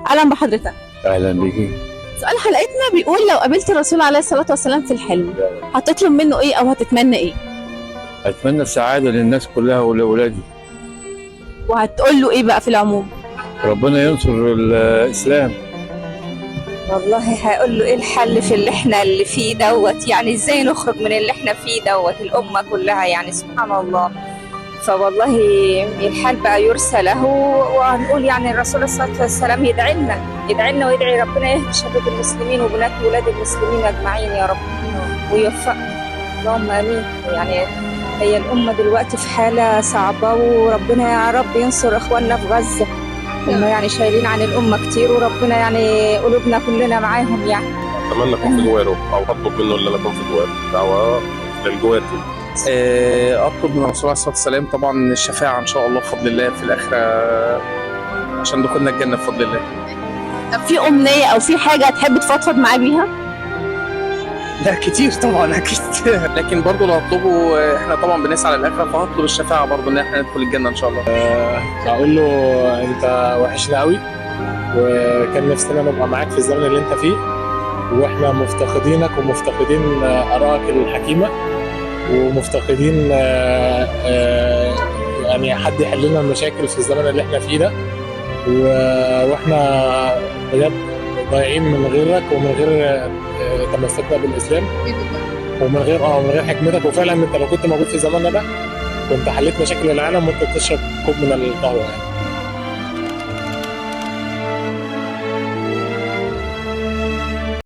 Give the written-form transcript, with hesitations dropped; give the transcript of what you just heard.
اهلا بحضرتك. اهلا بيكي. سؤال حلقتنا بيقول لو قابلت الرسول عليه الصلاة والسلام في الحلم هتطلب منه ايه او هتتمنى ايه؟ اتمنى السعاده للناس كلها ولاولادي. وهتقول له ايه بقى في العموم؟ ربنا ينصر الاسلام. والله هقول له ايه الحل في اللي احنا اللي فيه دوت، يعني ازاي نخرج من اللي احنا فيه دوت الامه كلها، يعني سبحان الله. فوالله الحال بقى يرسى له، وهنقول يعني الرسول صلى الله عليه وسلم يدعي لنا ويدعي ربنا يهدي شباب المسلمين وبنات ولاد المسلمين اجمعين يا رب ويوفقنا، اللهم امين. يعني هي الامه دلوقتي في حاله صعبه، وربنا يا رب ينصر اخواننا في غزه، هم يعني شايلين عن الامه كتير، وربنا يعني قلوبنا كلنا معاهم يعني. اتمنى اكون في جواره او اطلب منه ان انا اكون في جواره دعوه للجوار دي. اطلب من الرسول عليه الصلاه والسلام طبعا الشفاعه ان شاء الله بفضل الله في الاخره، عشان دخولنا الجنه بفضل الله. طب في امنية او في حاجة هتحب تفضفض معاه بيها؟ لا كتير طبعا اكيد لكن برضه لو هطلبه احنا طبعا بنسعى للاخره، فهطلب الشفاعه برضه ان احنا ندخل الجنه ان شاء الله. هقول له انت وحشنا قوي، وكان نفسنا نبقى معاك في الزمن اللي انت فيه، واحنا مفتقدينك ومفتقدين ارائك الحكيمه، ومفتقدين يعني حد يحل لنا المشاكل في الزمن اللي احنا فيه ده، واحنا بجد ضايعين من غيرك ومن غير تمسكنا بالاسلام، ومن غير حكمتك. وفعلا انت لو كنت موجود في زماننا ده كنت حليت مشاكل العالم وانت بتشرب كوب من القهوه يعني.